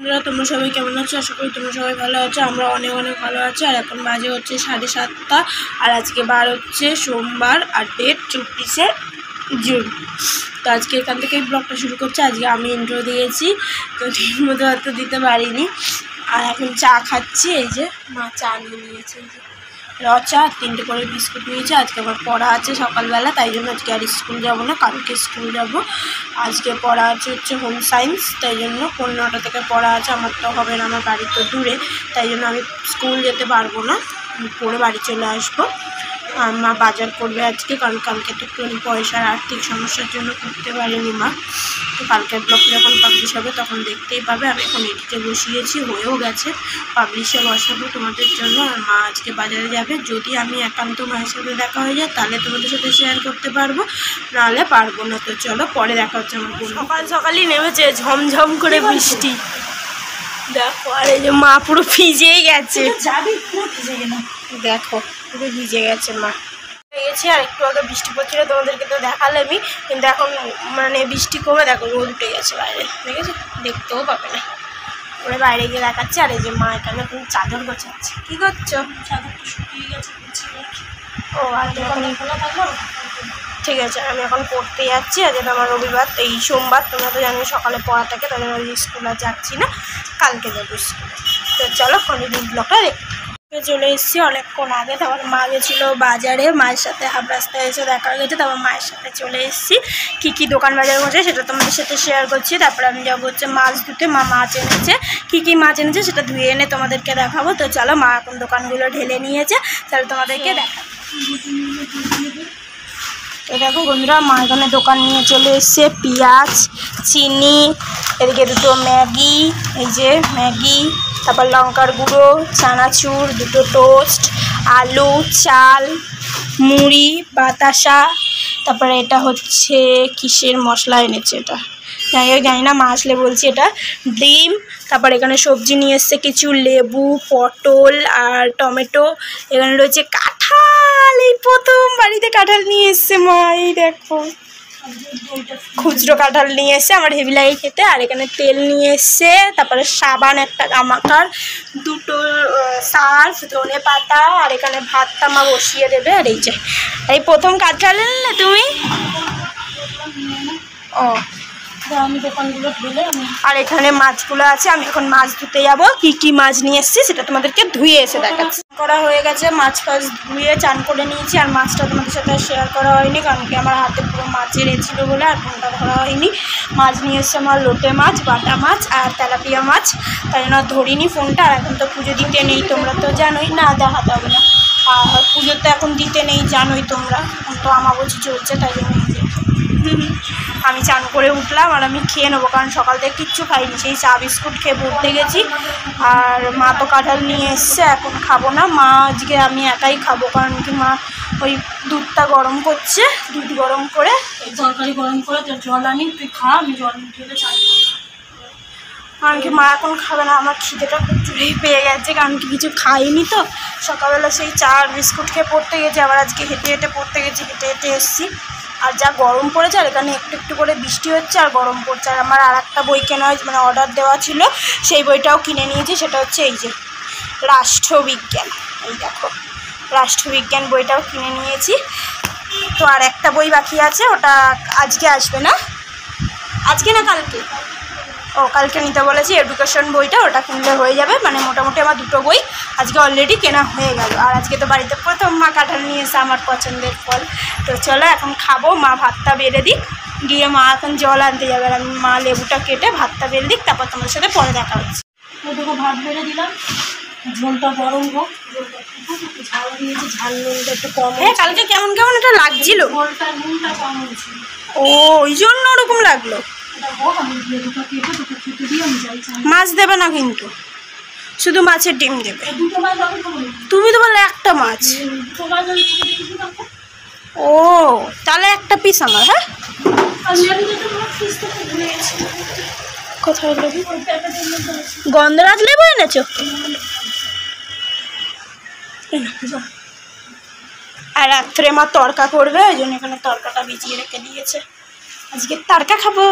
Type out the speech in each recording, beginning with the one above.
তোমরা সবাই কেমন আছো? আশা করি তোমরা সবাই ভালো আছো। আমরা অনেক অনেক ভালো আছি। আর এখন বাজে হচ্ছে 7:30। আর আজকে বার হচ্ছে সোমবার আর ডেট 24শে জুন। তো আজকে এখান থেকেই ব্লগটা শুরু করছে। আজকে আমি ইন্ট্রো দিয়েছি, তো ঠিক মতো হয়তো দিতে পারিনি। আর এখন চা খাচ্ছি। এই যে মা চা নিয়ে নিয়েছে, এই যে চা 3টে করে বিস্কুট নিয়েছে। আজকে আমার পড়া আছে সকালবেলা, তাই জন্য আজকে আর স্কুল যাব না, কালকে স্কুল যাব। আজকে পড়া আছে হচ্ছে হোম সায়েন্স, তাই জন্য 9:15 থেকে পড়া আছে। আমার তো হবে না, আমার বাড়ি তো দূরে, তাই জন্য আমি স্কুল যেতে পারবো না, পড়ে বাড়ি চলে আসবো। আর মা বাজার করবে আজকে, কারণ কালকে তো একটু পয়সার আর্থিক সমস্যার জন্য করতে পারিনি মা। তো কালকের ব্লগটা যখন পাবলিশ হবে তখন দেখতেই পাবে। আমি এখন এডিটে বসিয়েছি, হয়েও গেছে, পাবলিশে বসাবো তোমাদের জন্য। আর মা আজকে বাজারে যাবে। যদি আমি একান্ত মায়ের সাথে দেখা হয়ে যায় তাহলে তোমাদের সাথে শেয়ার করতে পারবো, নাহলে পারবো না। তো চলো পরে দেখা হচ্ছে। আমার সকাল সকালই নেমেছে ঝমঝম করে বৃষ্টি, দেখো। আর এই যে মা পুরো ভিজেই গেছে, দেখো পুরো ভিজে গেছে মা। গেছি আর একটু আগে বৃষ্টি পড়ছিল, তোমাদেরকে তো দেখালামই, কিন্তু এখন মানে বৃষ্টি কমে দেখো রোদ উঠে গেছে বাইরে, দেখেছো? দেখতেও পাবে না, ওরা বাইরে গিয়ে দেখাচ্ছে। আর এই যে মা এখানে এখন চাদর গোছাচ্ছে। কি করছো? চাদরটা শুকিয়ে গেছে। ও আর যখন খোলা থাকলো, ঠিক আছে। আমি এখন পড়তে যাচ্ছি। আজ আমার রবিবার, এই সোমবার, তোমরা তো জানো সকালে পড়া থাকে, তাহলে স্কুল আর যাচ্ছি না, কালকে যাবো স্কুলে। তো চলো কন্টিনিউ ব্লগটা চলে এসেছি অনেকক্ষণ আগে। তারপর মা গেছিলো বাজারে, মায়ের সাথে হাফ রাস্তায় এসে দেখা গেছে। তারপর মায়ের সাথে চলে এসেছি। কী দোকান বাজার করছে সেটা তোমাদের সাথে শেয়ার করছি। তারপরে আমি যাবো হচ্ছে মাছ ধুতে। মা মাছ এনেছে, কী মাছ এনেছে সেটা ধুয়ে এনে তোমাদেরকে দেখাবো। তো চলো, মা এখন দোকানগুলো ঢেলে নিয়েছে, তাহলে তোমাদেরকে দেখাবো। তো দেখো বন্ধুরা, মা এখানে দোকান নিয়ে চলে এসছে। পেঁয়াজ, চিনি, এদিকে দুটো ম্যাগি, এই যে ম্যাগি, তারপর লঙ্কার গুঁড়ো, চানাচুর, দুটো টোস্ট, আলু, চাল, মুড়ি, বাতাসা, তারপরে এটা হচ্ছে কিসের মশলা এনেছে, এটা জানি না, মা আসলে বলছি। এটা ডিম, তারপর এখানে সবজি নিয়ে এসছে কিছু, লেবু, পটল আর টমেটো। এখানে রয়েছে কাঁঠাল, এই প্রথম বাড়িতে কাঁঠাল নিয়ে এসছে মা, এই দেখো খুচরো কাঁঠাল নিয়ে এসছে, আমার হেভি লাগে খেতে। আর এখানে তেল নিয়ে এসছে, তারপরে সাবান একটা গামাখার, দুটো সার্ফ, ধনে পাতা, আর এখানে ভাতটা মা বসিয়ে দেবে। আর এই যে এই প্রথম কাঁঠাল এলে তুমি, ও আমি দোকানগুলো ধুলে। আর এখানে মাছগুলো আছে, আমি এখন মাছ ধুতে যাবো। কি মাছ নিয়ে এসছি সেটা তোমাদেরকে ধুয়ে এসে দেখাচ্ছি। করা হয়ে গেছে, মাছ ধুয়ে চান করে নিয়েছি। আর মাছটা তোমাদের সাথে শেয়ার করা হয়নি, কারণ কি আমার হাতে পুরো মাছের ছিল বলে আর ফোনটা ধরা হয়নি। মাছ নিয়ে এসছে আমার লোটে মাছ, বাটা মাছ আর তেলাপিয়া মাছ, তাই জন্য ধরিনি ফোনটা। আর এখন তো পুজো দিতে নেই, তোমরা তো জানোই, না দেখাতে হবে না। আর পুজো তো এখন দিতে নেই, জানোই তোমরা, তো আমাবস্যা চলছে, তাই জন্য আমি চান করে উঠলাম। আর আমি খেয়ে নেবো, কারণ সকাল থেকে কিচ্ছু খাইনি, সেই চা বিস্কুট খেয়ে পড়তে গেছি। আর মা তো কাঁঠাল নিয়ে এসছে, এখন খাবো না। মা আজকে আমি একাই খাবো, কারণ কি মা ওই দুধটা গরম করছে, দুধ গরম করে তরকারি গরম করে জল আনি, তুই খা, আমি জল নিতে চাই। কারণ কি মা এখন খাবে না, আমার খিদেটা প্রচুরই পেয়ে গেছে, কারণ কি কিছু খাইনি তো। সকালবেলা সেই চা আর বিস্কুট খেয়ে পড়তে গেছি, আবার আজকে হেঁটে হেঁটে পড়তে গেছি, হেঁটে হেঁটে এসেছি। আর যা গরম পড়েছে, আর এখানে একটু একটু করে বৃষ্টি হচ্ছে আর গরম পড়ছে। আর আমার আর একটা বই কেনা হয়েছে, মানে অর্ডার দেওয়া ছিল, সেই বইটাও কিনে নিয়েছি। সেটা হচ্ছে এই যে রাষ্ট্রবিজ্ঞান, এই দেখো রাষ্ট্রবিজ্ঞান বইটাও কিনে নিয়েছি। তো আর একটা বই বাকি আছে, ওটা আজকে আসবে না, আজকে না কালকে, ও কালকে নিতে বলেছি, এডুকেশন বইটা, ওটা কিনলে হয়ে যাবে। মানে মোটামুটি আমার দুটো বই আজকে অলরেডি কেনা হয়ে গেল। আর আজকে তো বাড়িতে প্রথম মা কাঁঠাল নিয়ে এসে, আমার পছন্দের ফল। তো চলো এখন খাবো, মা ভাতটা বেড়ে দিক, গিয়ে মা এখন জল আনতে যাবে। আর আমি মা লেবুটা কেটে ভাতটা বেড়ে দিক, তারপর তোমার সাথে পরে দেখা হচ্ছে। দেখো ভাত বেড়ে দিলাম, ঝোলটা গরম হোক, ঝাল দিয়েছি, ঝাল নুনটা একটু কম। হ্যাঁ কালকে কেমন কেমন এটা লাগছিল, ঝোলটা নুনটা কম হয়েছে, ও ওই জন্য ওরকম লাগলো। মাছ দেবে না কিন্তু, শুধু মাছের ডিম দেবে। তুমি তো বললে একটা মাছ, ও তাহলে একটা পিস আমার। হ্যাঁ কোথায় লেবু, গন্ধরাজ লেবু এনেছো? আর রাত্রে মা তড়কা করবে, ওই জন্য এখানে তড়কাটা ভিজিয়ে রেখে দিয়েছে। আজকে তড়কা খাবো।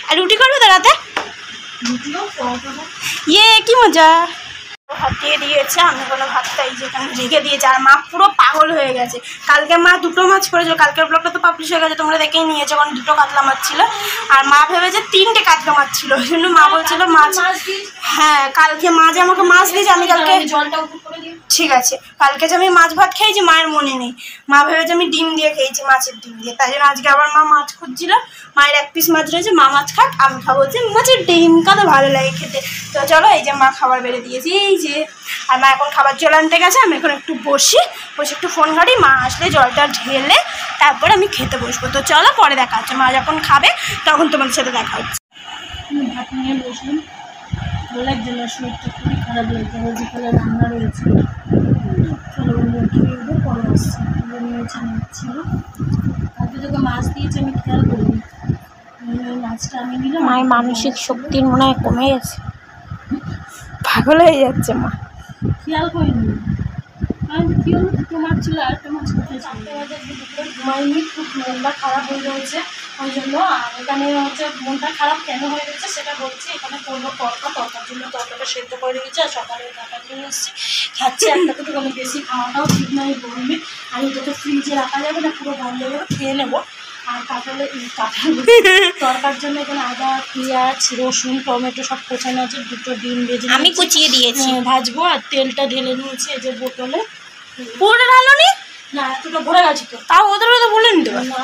আর রুটি করবে তো রাতে? ইয়ে কি মজা, ভাত দিয়ে দিয়েছে, আমি কোনো ভাতটা এই যেখানে রেখে দিয়েছে। আর মা পুরো পাগল হয়ে গেছে। কালকে মা 2টো মাছ করেছিল, কালকের ব্লগটা তো পাবলিশ হয়ে গেছে, তোমরা দেখেই নিয়েছো, কারণ 2টো কাতলা মাছ ছিল। আর মা ভেবেছে 3টে কাতলা মাছ ছিল, ওই জন্য মা বলছিল মাছ। হ্যাঁ, কালকে মা যে আমাকে মাছ দিয়েছে, আমি কালকে জলটা উপর করে দিই, ঠিক আছে। কালকে যে আমি মাছ ভাত খেয়েছি মায়ের মনে নেই, মা ভেবেছে আমি ডিম দিয়ে খেয়েছি, মাছের ডিম দিয়ে। তাই জন্য আজকে আবার মা মাছ খুঁজছিল, মায়ের 1 পিস মাছ রয়েছে, মা মাছ খাক, আমি খাবো হচ্ছে মাছের ডিম, কত ভালো লাগে খেতে। তো চলো, এই যে মা খাবার বেড়ে দিয়েছি, এই যে। আর মা এখন খাবার জল আনতে গেছে, আমি এখন একটু বসে একটু ফোন ঘাঁটি, মা আসলে জলটা ঢেলে তারপর আমি খেতে বসবো। তো চলো, পরে দেখা হচ্ছে, মা যখন খাবে তখন তোমাদের সাথে দেখা হচ্ছে। ভাত নিয়ে বসলাম, ভালো লাগছে না, শরীরটা খুবই খারাপ লাগছে, বিকালে রান্না রয়েছে, চলো খেয়ে দেবো, পরে আসছি। নিয়েছে মাছ ছিল, কালকে তোকে মাছ দিয়েছে, আমি খেয়াল করিনি, মাছটা আমি নিলাম। মায়ের মানসিক শক্তির মনে হয় কমে গেছে, পাগল হয়ে যাচ্ছে মা, খেয়াল করিনি। আর কী হলো, 2টো মাছ ছিল, আরেকটা মাছ কোথায় ছিল, ঘুমাইনি, খুব মনটা খারাপ হয়ে রয়েছে, ওই জন্য। আর এখানে হচ্ছে মনটা খারাপ কেন হয়ে গেছে সেটা বলছি। এখানে করবো তরকার জন্য তরকাটা সেদ্ধ করে রেখেছি, আর সকালে কাটা নিয়ে এসেছি, খাচ্ছি। একটা তো কোনো বেশি খাওয়াটাও ঠিক নয় বলবে, আর এটা তো ফ্রিজে রাখা যাবে না, পুরো বন্ধ হয়ে যাবে, খেয়ে নেবো। আর কাঁঠাল তরকার জন্য এখানে আদা, পেঁয়াজ, রসুন, টমেটো সব কোচানো আছে, 2টো ডিম ভেজে আমি কুচিয়ে দিয়েছি, ভাজবো। আর তেলটা ঢেলে নিয়েছি এই যে বোতলে। পুরোটা ঢালো নি না, এতটা ভরে গেছে তো, তাও ওদের তো বলে নিতে পারো। না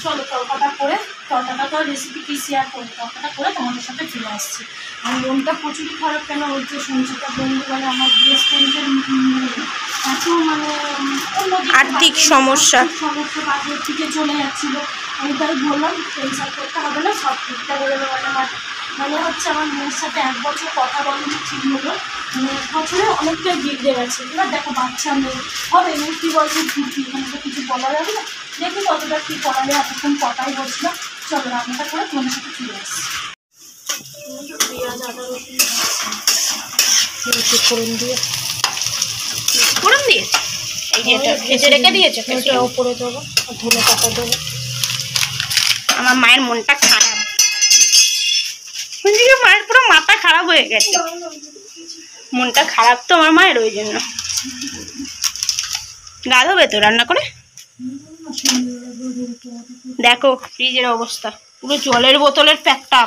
চলো তরকাটা করে, তরকাটা তো রেসিপি কি শেয়ার করি, তরকাটা করে তোমাদের সাথে ফিরে আসছি। আর মনটা প্রচুরই খারাপ কেন হচ্ছে, সঞ্চিতা বন্ধু মানে আমার বেস্ট ফ্রেন্ডের এত মানে আর্থিক সমস্যা বাজার থেকে চলে যাচ্ছিলো। আমি তাই বললাম টেনশন করতে হবে না, সব ঠিকঠাক হয়ে যাবে। মানে হচ্ছে আমার মেয়ের সাথে 1 বছর কথা বলেনি ঠিক মতো, মানে 1 বছরে অনেকটাই বিগড়ে গেছে। এবার দেখো বাচ্চা মেয়ে হবে, মেয়ে কী বলছে ঢুকি, এখানে তো কিছু বলা যাবে না, দেখি কতটা কী করা যায়। এতক্ষণ কথাই বলছিলাম, চলো রান্নাটা করে তোমার সাথে ফিরে আসছি। পেঁয়াজ, আদা, রসুন ফোড়ন দিয়ে এই যে এটা ভেজে রেখে দিয়েছো, এটা ওপরে দেবো, ধনে পাতা দেবো। আমার মায়ের মনটা খারাপ, মায়ের পুরো মাথা খারাপ হয়ে গেছে, মনটা খারাপ তো আমার মায়ের, ওই জন্য। গা ধোবে তো রান্না করে, দেখো ফ্রিজের অবস্থা, পুরো জলের বোতলের প্যাকটা।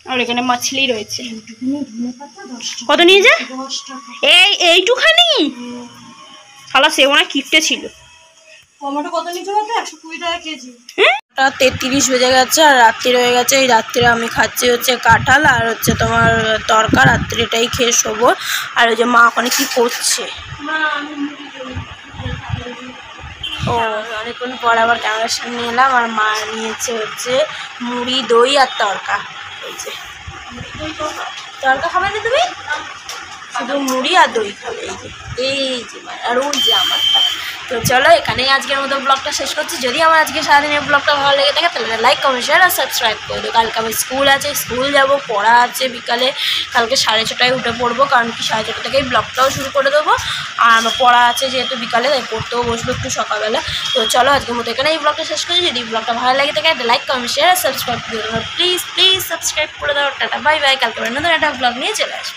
আর এখানে মাছলি রয়েছে, কত নিয়েছে? এইটুখানি শালা, সেও না কিপটে ছিল। টমেটো কত নিচে বলতো? 120 টাকা কেজি। 33 বেজে গেছে, আর রাত্রি হয়ে গেছে। এই রাত্রিরে আমি খাচ্ছি হচ্ছে কাঁঠাল আর হচ্ছে তোমার তরকা, রাত্রিটাই খেয়ে শোবো। আর ওই যে মা ওখানে কি করছে, ও অনেকক্ষণ পর আবার ক্যামেরার সামনে এলাম। আর মা নিয়েছে হচ্ছে মুড়ি, দই আর তরকা। এই যে তরকা খাবে না তুমি, শুধু মুড়ি আর দই খাবে। এই যে আর ওই যে আমারটা। তো চলো, এখানেই আজকের মতো ব্লগটা শেষ করছি। যদি আমার আজকে সারাদিনের ব্লগটা ভালো লেগে থাকে তাহলে লাইক, কমেন্ট, শেয়ার আর সাবস্ক্রাইব করে দিও। কালকে আমার স্কুল আছে, স্কুল যাব, পড়া আছে বিকালে। কালকে 6:30টায় উঠে পড়বো, কারণ কি 6:30 থেকেই ব্লগটাও শুরু করে দেবো। আর আমার পড়া আছে যেহেতু বিকালে, তাই পড়তেও বসবো একটু সকালবেলা। তো চলো, আজকের মতো এখানে এই ব্লগটা শেষ করি। যদি ব্লগটা ভালো লাগে থাকে লাইক, কমেন্ট, শেয়ার আর সাবস্ক্রাইব করে দেবো। প্লিজ সাবস্ক্রাইব করে দাও। Tata, bye bye. কালকে নতুন একটা ব্লগ নিয়ে চলে আসবো।